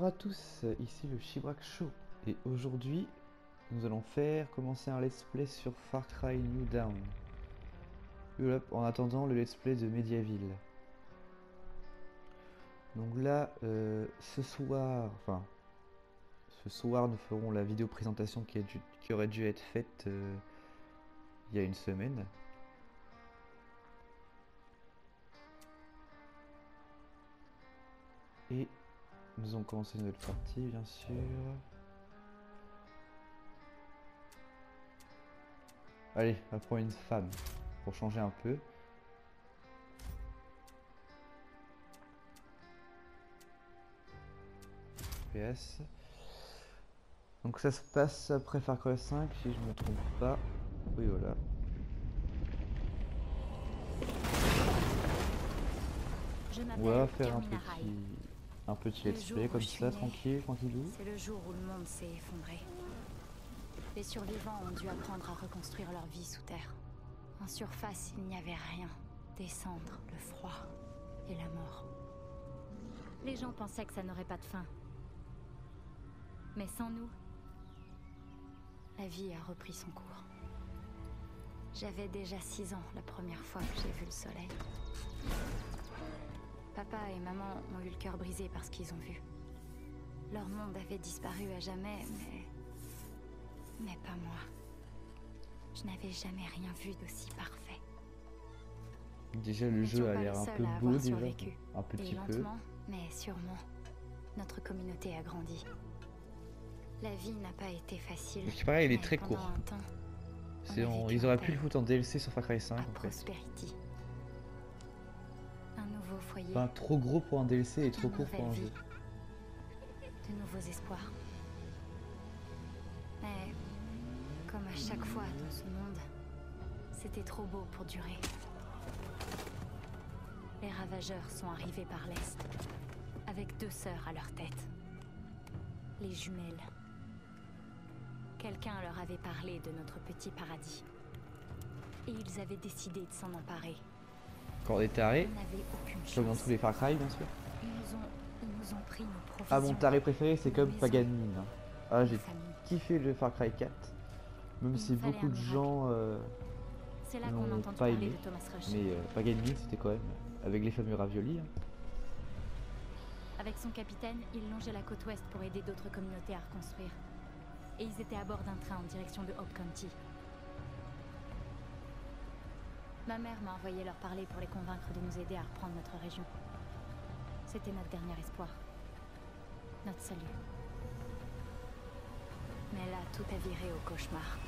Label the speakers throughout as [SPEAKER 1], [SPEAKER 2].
[SPEAKER 1] Bonjour à tous, ici le Chibrak Show et aujourd'hui nous allons commencer un let's play sur Far Cry New Dawn. En attendant le let's play de Mediaville. Donc là, ce soir nous ferons la vidéo présentation qui aurait dû être faite il y a une semaine. Et nous allons commencer notre partie bien sûr. Allez, on va prendre une femme pour changer un peu. PS. Donc ça se passe après Far Cry 5 si je me trompe pas. Oui voilà. On va faire un petit let's play comme ça, tranquillou.
[SPEAKER 2] C'est le jour où le monde s'est effondré. Les survivants ont dû apprendre à reconstruire leur vie sous terre. En surface, il n'y avait rien. Des cendres, le froid et la mort. Les gens pensaient que ça n'aurait pas de fin. Mais sans nous, la vie a repris son cours. J'avais déjà 6 ans la première fois que j'ai vu le soleil. Papa et maman ont eu le cœur brisé par ce qu'ils ont vu. Leur monde avait disparu à jamais, mais pas moi. Je n'avais jamais rien vu d'aussi parfait.
[SPEAKER 1] Déjà le jeu a l'air un peu beau déjà, un petit peu.
[SPEAKER 2] Lentement, mais sûrement, notre communauté a grandi. La vie n'a pas été facile.
[SPEAKER 1] Ce qui paraît, il est très court. Ils auraient pu le foutre en DLC sur Far Cry 5 en fait.
[SPEAKER 2] Un nouveau foyer.
[SPEAKER 1] Enfin, trop gros pour un DLC et trop court pour un jeu.
[SPEAKER 2] De nouveaux espoirs. Mais comme à chaque fois dans ce monde, c'était trop beau pour durer. Les ravageurs sont arrivés par l'Est, avec 2 sœurs à leur tête. Les jumelles. Quelqu'un leur avait parlé de notre petit paradis. Et ils avaient décidé de s'en emparer.
[SPEAKER 1] Encore des tarés, comme dans tous les Far Cry bien sûr.
[SPEAKER 2] Ils nous ont pris nos provisions.
[SPEAKER 1] Ah, mon taré préféré c'est comme Paganini. Hein. Ah, j'ai kiffé le Far Cry 4. Même si beaucoup de gens n'ont pas aimé. Mais Paganini c'était quand même avec les fameux raviolis. Hein.
[SPEAKER 2] Avec son capitaine, il longeait la côte ouest pour aider d'autres communautés à reconstruire. Et ils étaient à bord d'un train en direction de Hope County. Ma mère m'a envoyé leur parler pour les convaincre de nous aider à reprendre notre région. C'était notre dernier espoir. Notre salut. Mais là, tout a viré au cauchemar.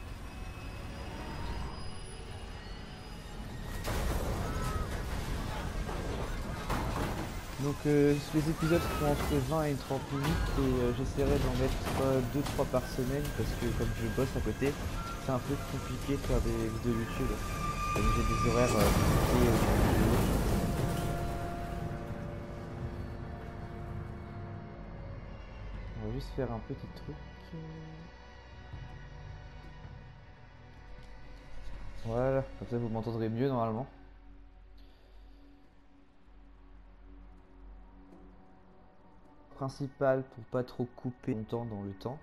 [SPEAKER 1] Donc les épisodes font entre 20 et 30 minutes et j'essaierai d'en mettre 2-3 par semaine parce que comme je bosse à côté, c'est un peu compliqué de faire des vidéos YouTube. Comme j'ai des horaires compliqués. On va juste faire un petit truc. Voilà, comme ça vous m'entendrez mieux normalement. Principal pour pas trop couper longtemps dans le temps.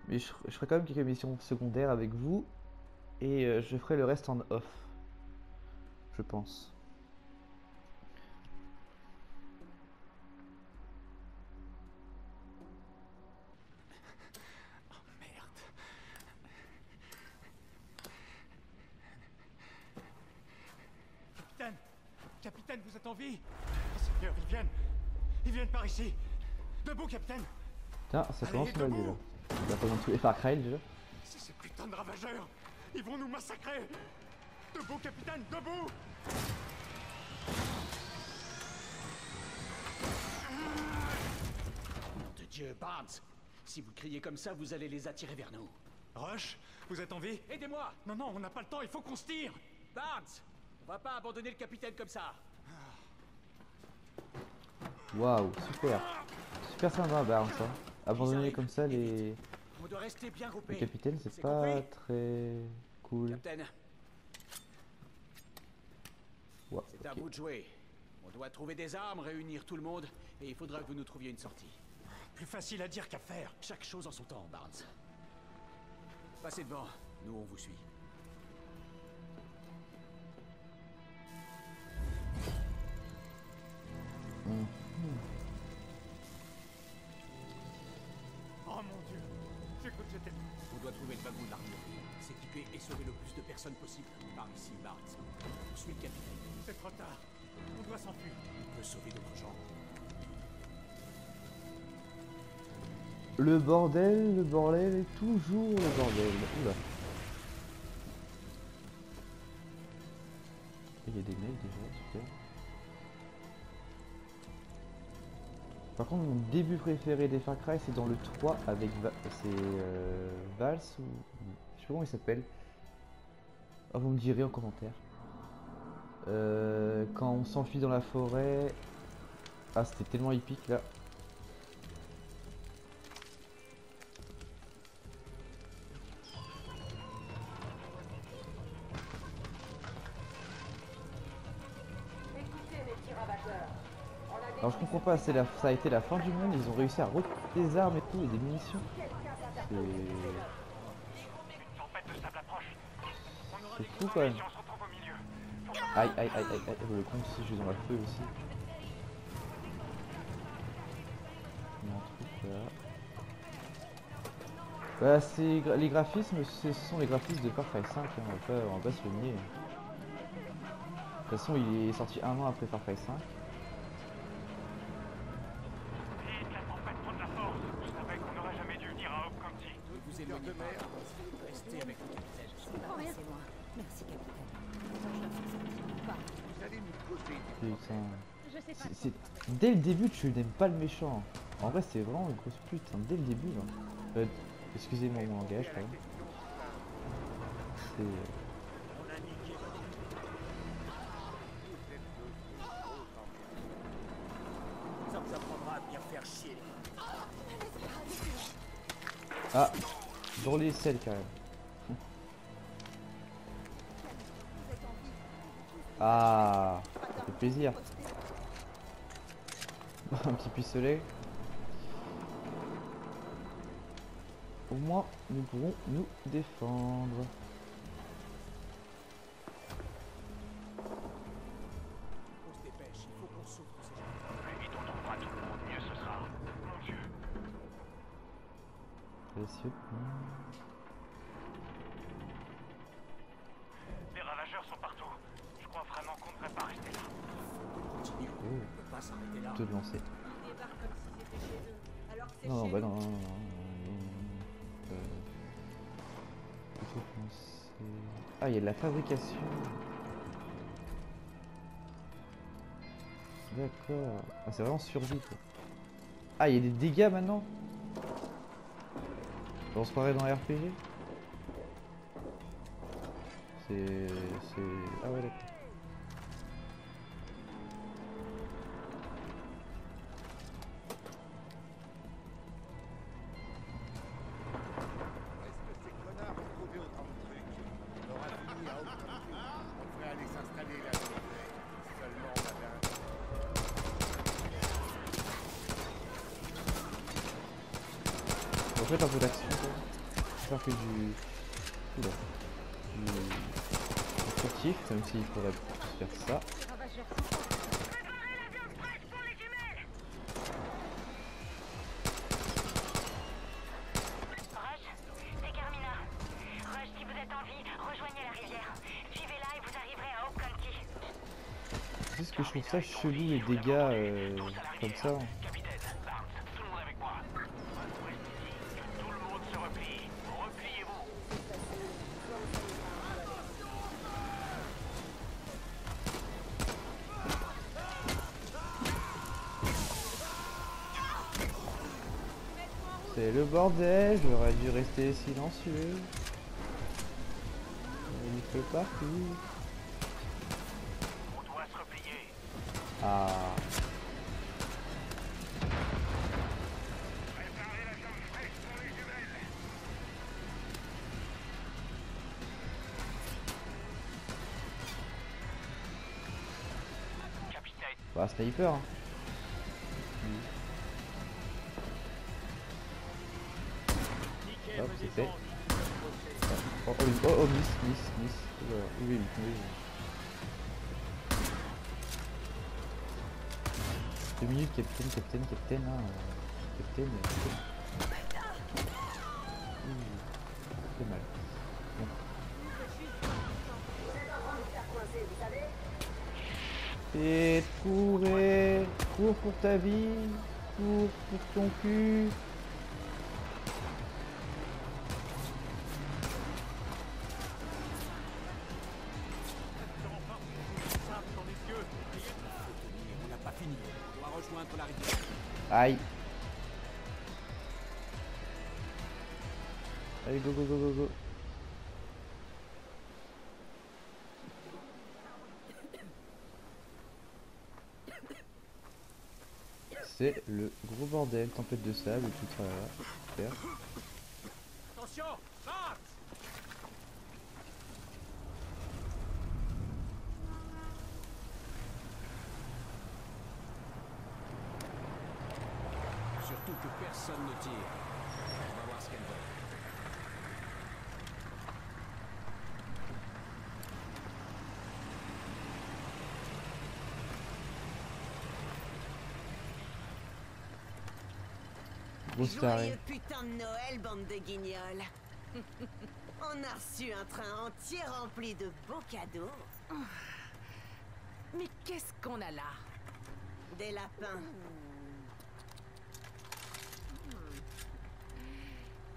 [SPEAKER 1] Mais je ferai quand même quelques missions secondaires avec vous. Et je ferai le reste en off. Je pense.
[SPEAKER 3] Oh merde. Capitaine! Capitaine, vous êtes en vie? Oh Seigneur, ils viennent par ici! Debout, capitaine!
[SPEAKER 1] Tiens, ça commence mal déjà. Il y a pas dans tous les Far Cry déjà.
[SPEAKER 3] C'est ces putains de ravageurs! Ils vont nous massacrer! Debout, capitaine, debout!
[SPEAKER 4] Nom de Dieu, Barnes! Si vous criez comme ça, vous allez les attirer vers nous.
[SPEAKER 3] Rush, vous êtes en vie?
[SPEAKER 4] Aidez-moi!
[SPEAKER 3] Non, on n'a pas le temps, il faut qu'on se tire!
[SPEAKER 4] Barnes! On va pas abandonner le capitaine comme ça!
[SPEAKER 1] Waouh, super! Super sympa, Barnes, hein. Abandonner comme ça les
[SPEAKER 4] On doit rester bien groupés.
[SPEAKER 1] capitaines, c'est pas
[SPEAKER 4] compris?
[SPEAKER 1] très cool.
[SPEAKER 4] Capitaine,
[SPEAKER 1] Wow,
[SPEAKER 4] c'est à vous de jouer. On doit trouver des armes, réunir tout le monde, et il faudra que vous nous trouviez une sortie.
[SPEAKER 3] Plus facile à dire qu'à faire.
[SPEAKER 4] Chaque chose en son temps, Barnes. Passez devant, nous on vous suit.
[SPEAKER 3] Oh mon Dieu, j'ai cru que j'étais...
[SPEAKER 4] On doit trouver le wagon de l'armurerie, s'équiper et sauver le plus de personnes possible. Par ici, Barnes. Je suis le capitaine.
[SPEAKER 3] C'est trop tard. On doit s'enfuir.
[SPEAKER 4] On peut sauver d'autres gens.
[SPEAKER 1] Le bordel est toujours le bordel. Oula. Il y a des mecs déjà, super. Par contre, mon début préféré des Far Cry, c'est dans le 3 avec Vals ou... Je sais pas comment il s'appelle. Ah, vous me direz en commentaire. Quand on s'enfuit dans la forêt... Ah, c'était tellement épique là. Alors je comprends pas, ça a été la fin du monde, ils ont réussi à recruter des armes et tout, et des munitions. C'est fou quand même. Aïe aïe aïe aïe aïe, le con si je suis dans la feu aussi. Il y a un truc là. Bah les graphismes, ce sont les graphismes de Far Cry 5, hein, on va pas se le nier. De toute façon il est sorti un an après Far Cry 5.
[SPEAKER 4] Restez avec le capitaine.
[SPEAKER 2] C'est moi. Merci, capitaine.
[SPEAKER 5] Vous allez nous causer.
[SPEAKER 1] Putain. Dès le début, tu n'aimes pas le méchant. En vrai, c'est vraiment une grosse pute. Hein. Dès le début, là. Excusez-moi mon langage, quand même. C'est...
[SPEAKER 4] Ça vous apprendra à bien faire chier.
[SPEAKER 1] Ah, dans les selles quand même. Ah, ça fait plaisir. Un petit pistolet. Au moins, nous pourrons nous défendre.
[SPEAKER 4] On se dépêche, il faut qu'on sauve tous ces gens.
[SPEAKER 3] Plus vite on trouvera tout le monde, mieux ce sera. Mon Dieu.
[SPEAKER 1] Précieux.
[SPEAKER 3] Les ravageurs sont partout. Je crois vraiment qu'on ne devrait pas rester là.
[SPEAKER 4] Continue,
[SPEAKER 1] Oh.
[SPEAKER 4] on peut pas s'arrêter là.
[SPEAKER 1] Te lancer.
[SPEAKER 6] Ils débarquent comme si c'était chez eux. Alors que c'est
[SPEAKER 1] Non,
[SPEAKER 6] chez
[SPEAKER 1] bah
[SPEAKER 6] nous.
[SPEAKER 1] non, non, non, non. Plutôt penser... Ah, il y a de la fabrication. D'accord. Ah, c'est vraiment survie quoi. Ah, il y a des dégâts maintenant. On se croirait dans un RPG. C'est... Ah ouais, d'accord.
[SPEAKER 5] Est-ce que ces connards ont trouvé autant de trucs? On aura fini à aucun prix. On devrait aller s'installer là où on est. Seulement, on avait un...
[SPEAKER 1] En fait, un peu d'action quoi. Faire que du... Oula. Du furtif, même s'il faudrait faire ça.
[SPEAKER 7] Rush, c'est Carmina. Rush, si vous êtes en vie, rejoignez la rivière. Suivez-la et vous arriverez à Hope County.
[SPEAKER 1] C'est ce que je trouve ça chelou les dégâts comme ça.
[SPEAKER 3] Capitaine, Barnes, tout le monde avec moi. Que tout le monde se replie. Repliez-vous.
[SPEAKER 1] C'est le bordel, j'aurais dû rester silencieux. Il fait partout.
[SPEAKER 3] On doit se replier.
[SPEAKER 1] Ah.
[SPEAKER 3] Préparez la jambe fraîche pour les jumelles. Capitaine,
[SPEAKER 1] Bah, sniper. Hein. Hop, c'est fait. Oh, miss. Voilà. Oui. 2 minutes, capitaine, hein. Capitaine. C'est mal. Bon. Et cours pour ta vie, cours pour ton cul.
[SPEAKER 4] On n'a pas fini. On doit rejoindre la rivière.
[SPEAKER 1] Aïe. Allez, go. C'est le gros bordel, tempête de sable, tout ça là. Super.
[SPEAKER 4] Attention, Bart! Surtout que personne ne tire. On va voir ce qu'elle veut.
[SPEAKER 1] Grosse tarée.
[SPEAKER 8] Joyeux putain de Noël, bande de guignols. On a reçu un train entier rempli de beaux cadeaux.
[SPEAKER 6] Mais qu'est-ce qu'on a là?
[SPEAKER 8] Des lapins.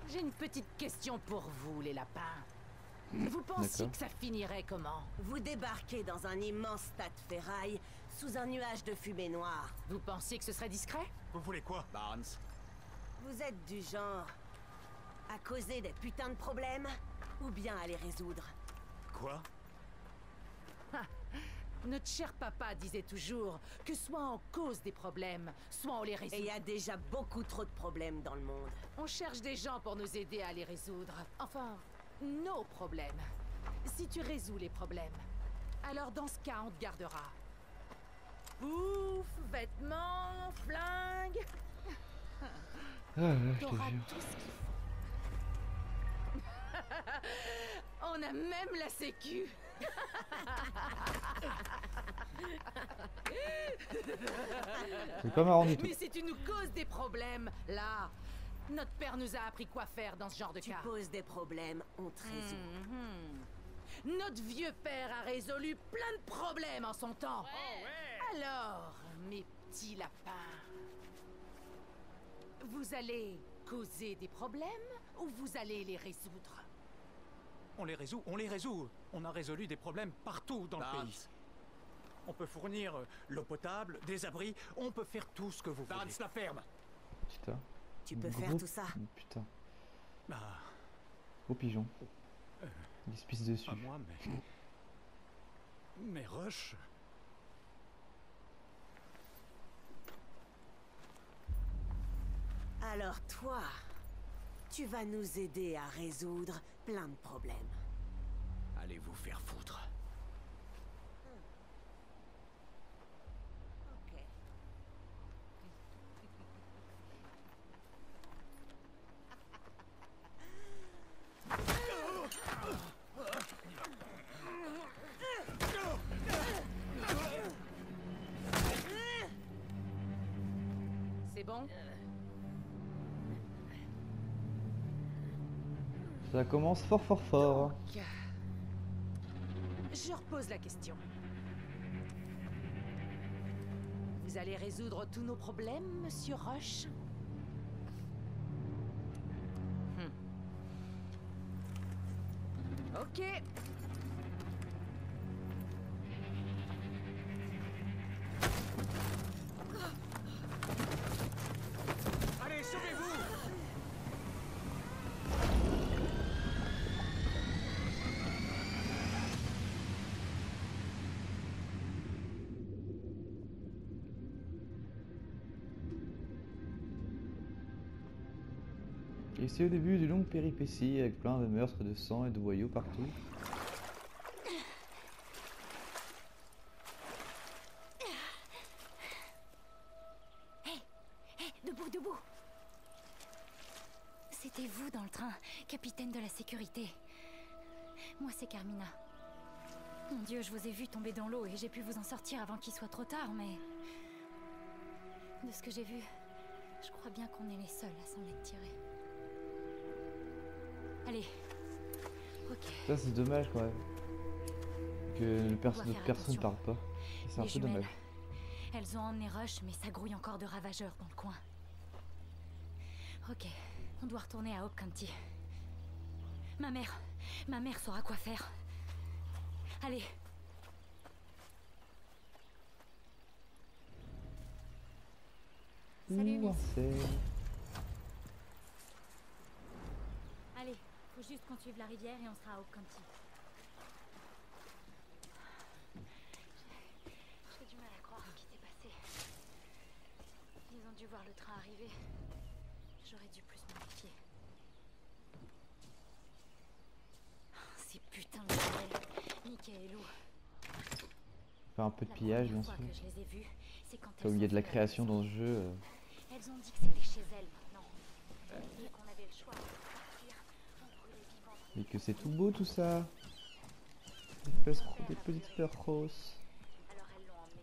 [SPEAKER 6] J'ai une petite question pour vous, les lapins. Vous pensiez
[SPEAKER 1] D'accord.
[SPEAKER 6] que ça finirait comment?
[SPEAKER 8] Vous débarquez dans un immense tas de ferraille sous un nuage de fumée noire.
[SPEAKER 6] Vous pensiez que ce serait discret?
[SPEAKER 3] Vous voulez quoi?
[SPEAKER 4] Barnes,
[SPEAKER 8] Vous êtes du genre à causer des putains de problèmes ou bien à les résoudre?
[SPEAKER 3] Quoi?
[SPEAKER 6] Notre cher papa disait toujours que soit on cause des problèmes, soit on les
[SPEAKER 8] Et
[SPEAKER 6] résout.
[SPEAKER 8] il y a déjà beaucoup trop de problèmes dans le monde.
[SPEAKER 6] On cherche des gens pour nous aider à les résoudre. Enfin, nos problèmes. Si tu résous les problèmes, alors dans ce cas, on te gardera. Bouffe, vêtements, flingues.
[SPEAKER 1] Ah là, je te
[SPEAKER 6] T'auras
[SPEAKER 1] jure.
[SPEAKER 6] tout ce qu'il faut. On a même la sécu.
[SPEAKER 1] C'est pas marrant du tout.
[SPEAKER 6] Mais si tu nous causes des problèmes, là, notre père nous a appris quoi faire dans ce genre de
[SPEAKER 8] Tu
[SPEAKER 6] cas.
[SPEAKER 8] poses des problèmes, on te résout.
[SPEAKER 6] Notre vieux père a résolu plein de problèmes en son temps. Alors, mes petits lapins, vous allez causer des problèmes ou vous allez les résoudre?
[SPEAKER 3] On les résout. On a résolu des problèmes partout dans le
[SPEAKER 4] Barnes.
[SPEAKER 3] pays. On peut fournir l'eau potable, des abris, on peut faire tout ce que vous
[SPEAKER 4] Barnes,
[SPEAKER 3] voulez.
[SPEAKER 4] la ferme!
[SPEAKER 1] Putain.
[SPEAKER 8] Tu peux
[SPEAKER 1] Gros-
[SPEAKER 8] faire tout ça.
[SPEAKER 1] Putain.
[SPEAKER 3] Ah,
[SPEAKER 1] Gros pigeon. Il se pisse dessus.
[SPEAKER 3] pas moi, mais... Mais Rush...
[SPEAKER 8] Alors toi, tu vas nous aider à résoudre plein de problèmes.
[SPEAKER 4] Allez vous faire foutre.
[SPEAKER 8] Ok.
[SPEAKER 6] C'est bon?
[SPEAKER 1] Ça commence fort.
[SPEAKER 6] Donc, je repose la question. Vous allez résoudre tous nos problèmes, Monsieur Rush? Ok.
[SPEAKER 4] Allez, sauvez-vous!
[SPEAKER 1] Et c'est au début d'une longue péripétie avec plein de meurtres, de sang et de voyous partout.
[SPEAKER 2] Debout. C'est C'était vous dans le train, capitaine de la sécurité. Moi, c'est Carmina. Mon Dieu, je vous ai vu tomber dans l'eau et j'ai pu vous en sortir avant qu'il soit trop tard, mais... De ce que j'ai vu, je crois bien qu'on est les seuls à s'en être tirés. Allez. Ok.
[SPEAKER 1] Ça c'est dommage quand même. Que d'autres personnes parlent pas. C'est un peu
[SPEAKER 2] jumelles.
[SPEAKER 1] dommage.
[SPEAKER 2] Elles ont emmené Rush, mais ça grouille encore de ravageurs dans le coin. Ok, on doit retourner à Hope County. Ma mère saura quoi faire. Allez. Salut, Miss. Allez, faut juste qu'on suive la rivière et on sera à Hope County. J'ai du mal à croire ce qui s'est passé. Ils ont dû voir le train arriver. J'aurais dû plus me méfier. Ces putains de jumelles, Mickey et Lou.
[SPEAKER 1] Faire un peu de pillage bien sûr.
[SPEAKER 2] Que je les ai vues, c'est quand
[SPEAKER 1] Comme il y a de la création dans ce jeu.
[SPEAKER 2] Elles ont dit que c'était chez elles maintenant. Et qu'on avait le choix de partir, on brûlait vivants.
[SPEAKER 1] Et que c'est tout beau tout ça. Des petites fleurs roses.
[SPEAKER 2] Alors elles l'ont emmené.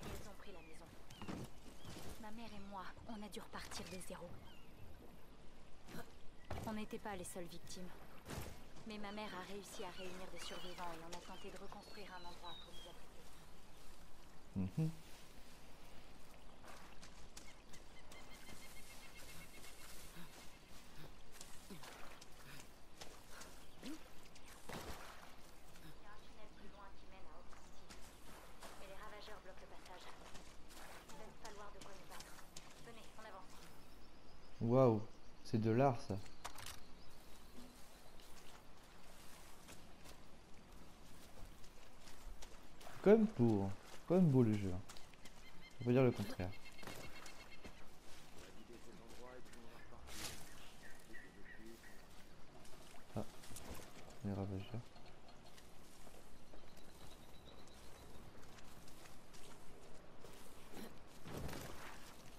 [SPEAKER 2] Elles ont pris la maison. Ma mère et moi, on a dû repartir de zéro. On n'était pas les seules victimes. Mais ma mère a réussi à réunir des survivants et on a tenté de reconstruire un endroit pour nous abriter. Il y a un tunnel plus loin qui mène à Hope County. Mais les ravageurs bloquent le passage. Il va nous falloir de quoi nous battre. Venez, on avance.
[SPEAKER 1] Waouh, c'est de l'art ça. Quand même beau le jeu. On peut dire le contraire. Ah, les ravageurs.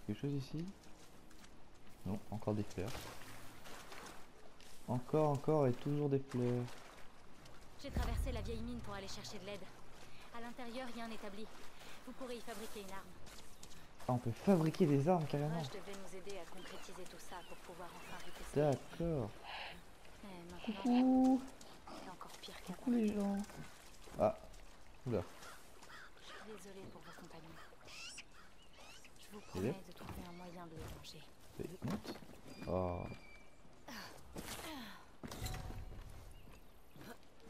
[SPEAKER 1] Quelque chose ici? Non, encore des fleurs. Encore et toujours des fleurs.
[SPEAKER 2] J'ai traversé la vieille mine pour aller chercher de l'aide. À l'intérieur, il y a un établi. Vous pourrez y fabriquer une arme.
[SPEAKER 1] Ah, on peut fabriquer des armes carrément.
[SPEAKER 2] Je devais nous aider à concrétiser tout ça pour pouvoir enfin arrêter ça.
[SPEAKER 1] D'accord.
[SPEAKER 2] Coucou. C'est encore pire qu'avant.
[SPEAKER 1] Coucou les gens. Ah, oula.
[SPEAKER 2] Je suis désolée pour vos compagnons. Je vous promets de trouver un moyen de les venger.
[SPEAKER 1] Oh.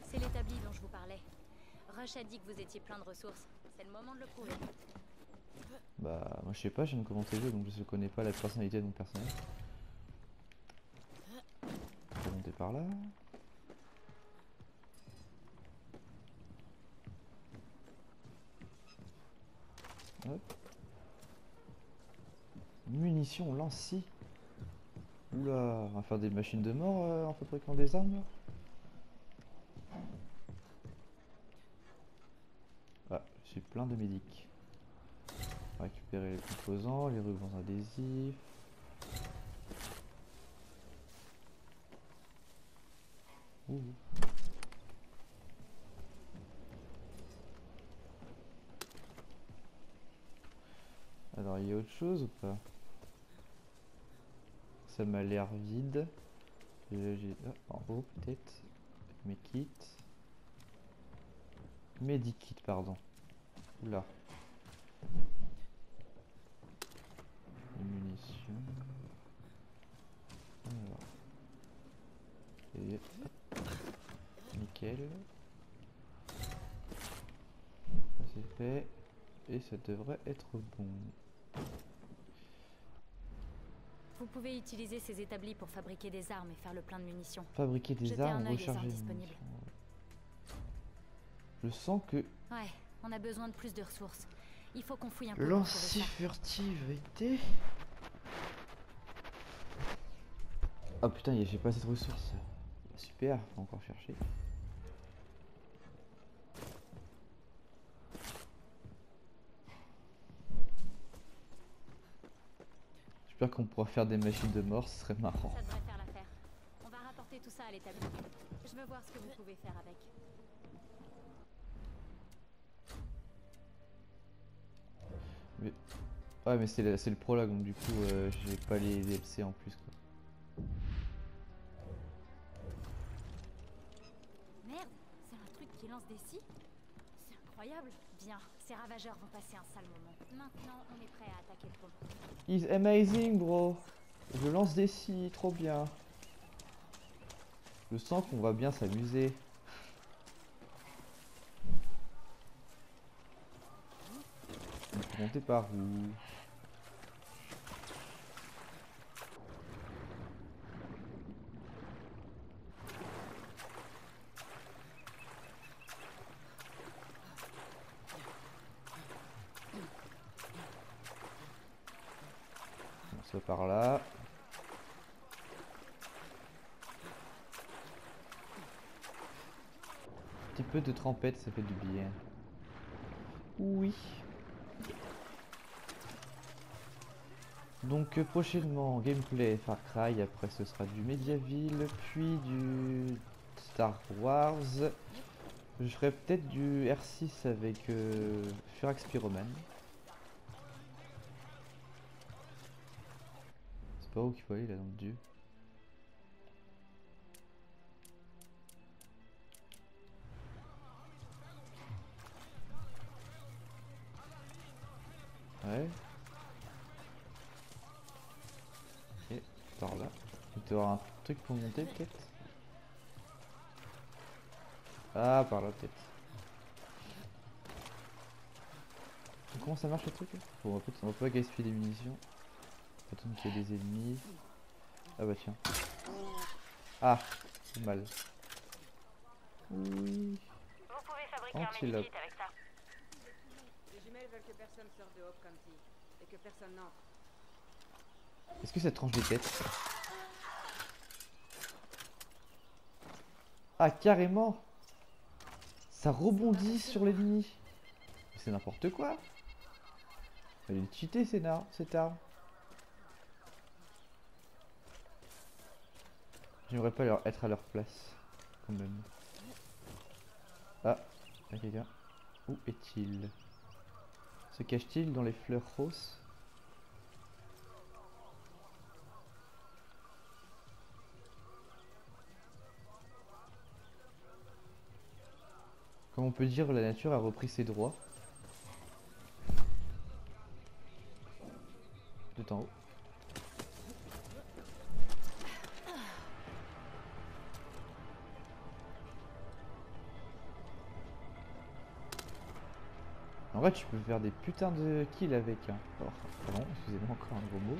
[SPEAKER 2] C'est l'établi dont je vous parlais. Rush a dit que vous étiez plein de ressources. C'est le moment de le prouver.
[SPEAKER 1] Bah, moi je sais pas, je viens de commencer le jeu donc je connais pas la personnalité de mon personnage. On va monter par là. Hop. Munitions, lance-scie. Oula, on va faire des machines de mort en fabriquant des armes là. Ah, j'ai plein de médics. Récupérer les composants, les rubans adhésifs. Ouh. Alors il y a autre chose ou pas? Ça m'a l'air vide. En haut peut-être. Mes kits. Medikit pardon. Oula. Les munitions. Alors. Et hop. Nickel. Ça c'est fait. Et ça devrait être bon.
[SPEAKER 2] Vous pouvez utiliser ces établis pour fabriquer des armes et faire le plein de munitions.
[SPEAKER 1] Fabriquer des
[SPEAKER 2] Jetez
[SPEAKER 1] armes,
[SPEAKER 2] un œil aux
[SPEAKER 1] recharger
[SPEAKER 2] armes
[SPEAKER 1] les
[SPEAKER 2] disponibles.
[SPEAKER 1] munitions. Je sens que
[SPEAKER 2] Ouais, on a besoin de plus de ressources. Il faut qu'on fouille un peu.
[SPEAKER 1] Lance-scie furtivité. Oh putain, j'ai pas assez de ressources. Super, faut encore chercher. J'espère qu'on pourra faire des machines de mort, ce serait marrant.
[SPEAKER 2] Ça devrait faire l'affaire. transporter tout ça à l'établi. Je veux voir ce que vous pouvez faire avec.
[SPEAKER 1] Mais... Ouais, mais c'est le prologue, donc du coup, j'ai pas les DLC en plus, quoi.
[SPEAKER 2] Merde, c'est un truc qui lance des scies? C'est incroyable. Bien, ces ravageurs vont passer un sale moment. Maintenant, on est prêt à attaquer le pont.
[SPEAKER 1] It's amazing, bro. Je lance des scies, trop bien. Je sens qu'on va bien s'amuser. On peut monter par où? On va par là. Un petit peu de trempette, ça fait du bien. Oui. Donc prochainement gameplay Far Cry, après ce sera du Mediaville, puis du Star Wars. Je ferai peut-être du R6 avec Furax Pyroman. C'est pas où qu'il faut aller là dans le dieu. Ouais. Et par là. Il doit y avoir un truc pour monter peut-être. Ah, par là peut-être. Comment ça marche le truc là? Bon, on va pas gaspiller les munitions. Attends qu'il y a des ennemis. Ah bah tiens. Ah, c'est mal. Oui.
[SPEAKER 7] Vous pouvez fabriquer un
[SPEAKER 1] Antilope.
[SPEAKER 7] medikit avec ça.
[SPEAKER 6] Les jumelles veulent que personne sorte de Hope County et que personne n'entre.
[SPEAKER 1] Est-ce que ça tranche des têtes? Ah, carrément! Ça rebondit sur l'ennemi. C'est n'importe quoi. Elle est cheatée cette arme. J'aimerais pas être à leur place. Quand même. Ah, il y a quelqu'un. Où est-il? Se cache-t-il dans les fleurs roses? Comme on peut dire, la nature a repris ses droits. Tout en haut. En vrai, tu peux faire des putains de kills avec. Hein. Oh, pardon, excusez-moi, encore un gros mot.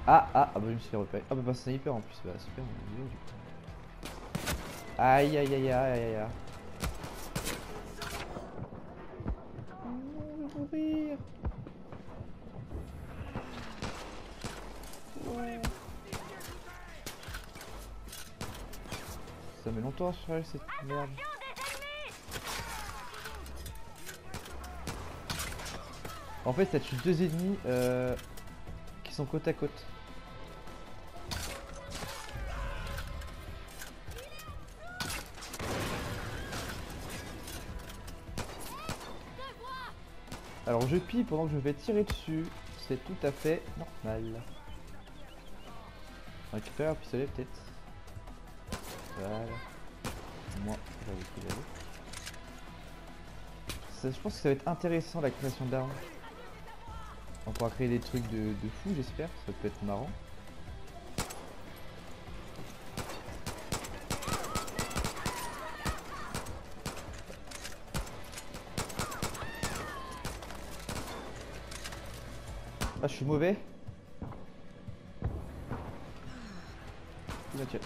[SPEAKER 1] Ah, bah je me suis fait repérer. Ah, bah pas sniper en plus, bah super, on est du coup. Aïe, aïe, aïe, aïe, aïe, aïe. Je vais mourir. Ouais. Ça met longtemps à se faire cette merde. En fait, ça tue deux ennemis qui sont côte à côte. Alors je pille pendant que je vais tirer dessus. C'est tout à fait normal. On récupère un pistolet peut-être. Voilà. Moi, j'avais pris la je pense que ça va être intéressant la création d'armes. On pourra créer des trucs de fou, j'espère. Ça peut être marrant. Ah, je suis mauvais. Là, tiens.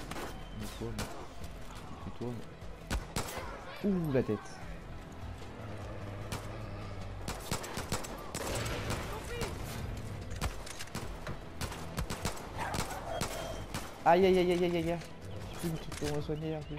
[SPEAKER 1] Je tourne. Ouh, la tête. Aïe aïe aïe aïe aïe aïe. J'ai plus de trucs pour me soigner en plus.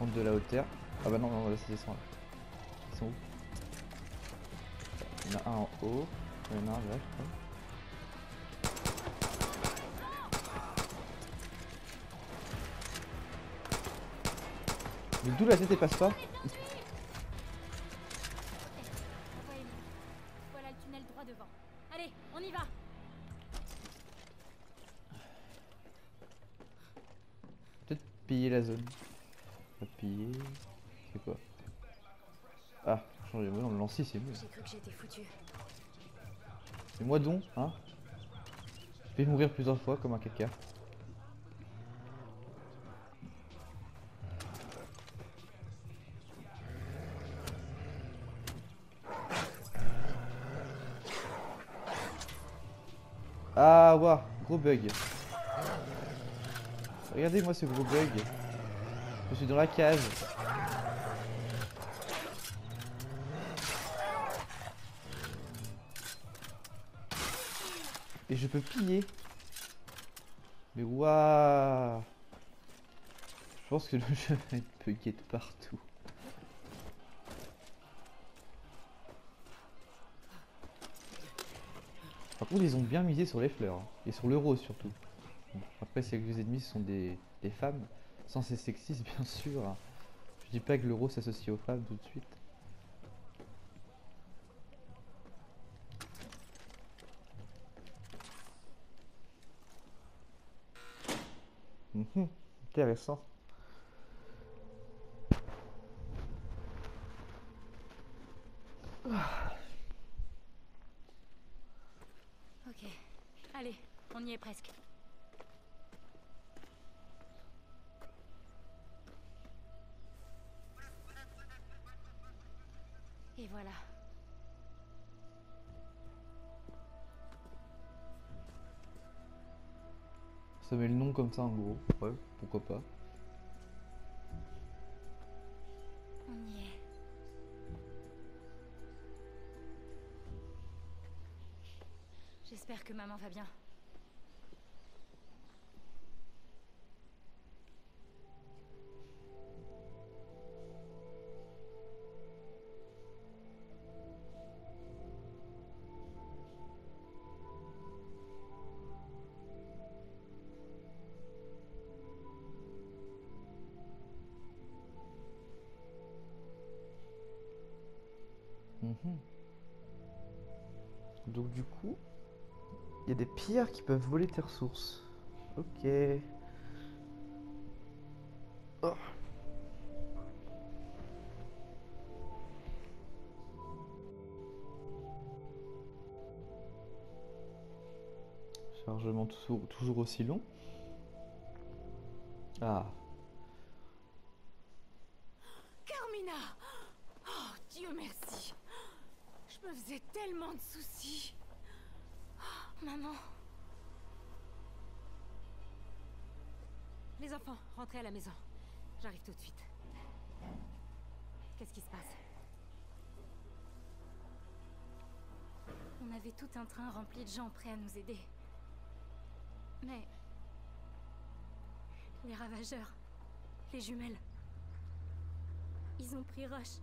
[SPEAKER 1] prendre de la hauteur. Ah bah non, non, là ça descend là. Ils sont où? Il y en a un en haut, il y en a un là, je crois. Mais d'où la tête elle passe pas?
[SPEAKER 2] Voilà le tunnel droit devant. Allez, on y va.
[SPEAKER 1] Peut-être piller la zone. Pas piller. C'est quoi? Ah, changer. Non, le lancer c'est mieux.
[SPEAKER 2] J'ai cru que j'étais foutu.
[SPEAKER 1] C'est moi donc, hein? Je vais mourir plusieurs fois comme un caca. Ah, waouh, gros bug. Regardez-moi ce gros bug. Je suis dans la cage. Et je peux piller. Mais waouh. Je pense que le jeu va être bugué de partout. Par contre, ils ont bien misé sur les fleurs. Hein. Et sur le rose surtout. Bon, après, c'est que les ennemis sont des femmes. Sans ces sexistes, bien sûr. Hein. Je dis pas que le rose s'associe aux femmes tout de suite. Intéressant.
[SPEAKER 2] Ok, allez, on y est presque. Et voilà.
[SPEAKER 1] Ça met le nom comme ça en gros. Ouais, pourquoi pas.
[SPEAKER 2] On y est. J'espère que maman va bien.
[SPEAKER 1] Donc du coup, il y a des pierres qui peuvent voler tes ressources. Ok. Oh. Chargement toujours aussi long. Ah.
[SPEAKER 6] Carmina! Oh, Dieu merci! Je me faisais tellement de soucis.
[SPEAKER 2] Maman,
[SPEAKER 6] Les enfants, rentrez à la maison. J'arrive tout de suite. Qu'est-ce qui se passe?
[SPEAKER 2] on avait tout un train rempli de gens prêts à nous aider. Mais... les ravageurs, les jumelles, ils ont pris Rush.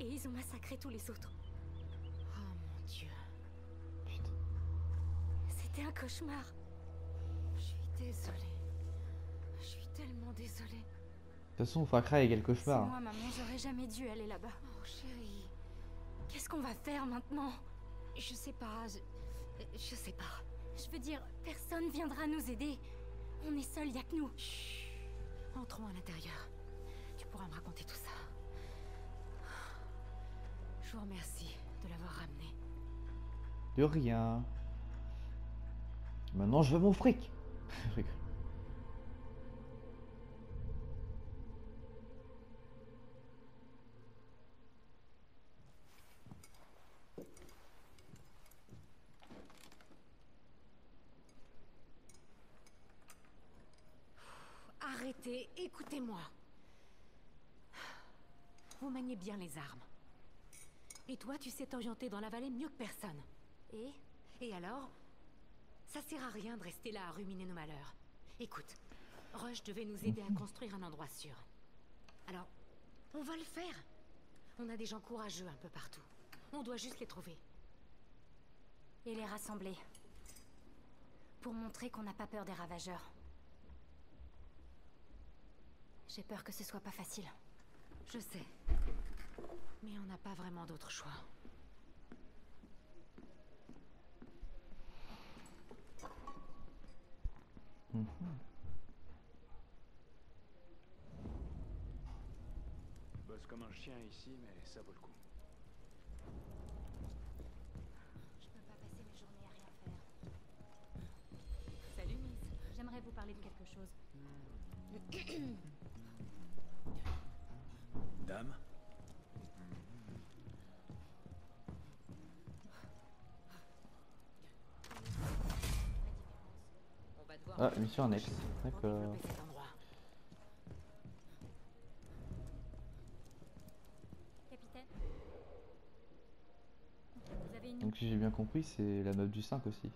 [SPEAKER 2] Et ils ont massacré tous les autres.
[SPEAKER 6] Oh mon Dieu.
[SPEAKER 1] Putain.
[SPEAKER 2] C'était un cauchemar.
[SPEAKER 6] Je suis désolée. Je suis tellement désolée.
[SPEAKER 1] De toute façon, Far Cry est quel
[SPEAKER 2] C'est
[SPEAKER 1] cauchemar.
[SPEAKER 2] moi, maman, j'aurais jamais dû aller là-bas.
[SPEAKER 6] Oh chérie.
[SPEAKER 2] Qu'est-ce qu'on va faire maintenant?
[SPEAKER 6] Je sais pas. Je sais pas.
[SPEAKER 2] Je veux dire, personne viendra nous aider. On est seuls, y a que nous.
[SPEAKER 6] Chut. Entrons à l'intérieur. Tu pourras me raconter tout ça. Je vous remercie de l'avoir ramené.
[SPEAKER 1] De rien. Maintenant, je veux mon fric. Je rigole.
[SPEAKER 6] Arrêtez, écoutez-moi. Vous maniez bien les armes. Et toi, tu sais t'orienter dans la vallée mieux que personne. Et alors? Ça sert à rien de rester là à ruminer nos malheurs. Écoute, Rush devait nous aider à construire un endroit sûr. Alors, on va le faire. On a des gens courageux un peu partout. On doit juste les trouver.
[SPEAKER 2] Et les rassembler. Pour montrer qu'on n'a pas peur des ravageurs. J'ai peur que ce soit pas facile.
[SPEAKER 6] Je sais. Mais on n'a pas vraiment d'autre choix.
[SPEAKER 3] Bosse comme un chien ici, mais ça vaut le coup.
[SPEAKER 2] Je peux pas passer mes journées à rien faire.
[SPEAKER 6] Salut, Miss.
[SPEAKER 2] J'aimerais vous parler de quelque chose.
[SPEAKER 3] Dame?
[SPEAKER 6] On va devoir
[SPEAKER 1] Ah, mission annexe.
[SPEAKER 6] pour
[SPEAKER 1] D'accord.
[SPEAKER 6] développer cet endroit.
[SPEAKER 2] Capitaine? Vous avez une...
[SPEAKER 1] Donc si j'ai bien compris, c'est la map du 5 aussi.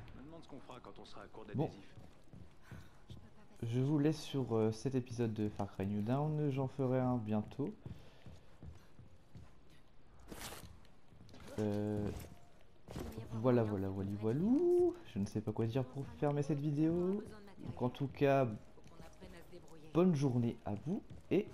[SPEAKER 3] Je me demande ce qu'on fera quand on sera à court
[SPEAKER 1] Bon.
[SPEAKER 3] d'adhésifs.
[SPEAKER 1] Je vous laisse sur cet épisode de Far Cry New Dawn, j'en ferai un bientôt. Voilà, voilou. Je ne sais pas quoi dire pour fermer cette vidéo. Donc en tout cas, bonne journée à vous et...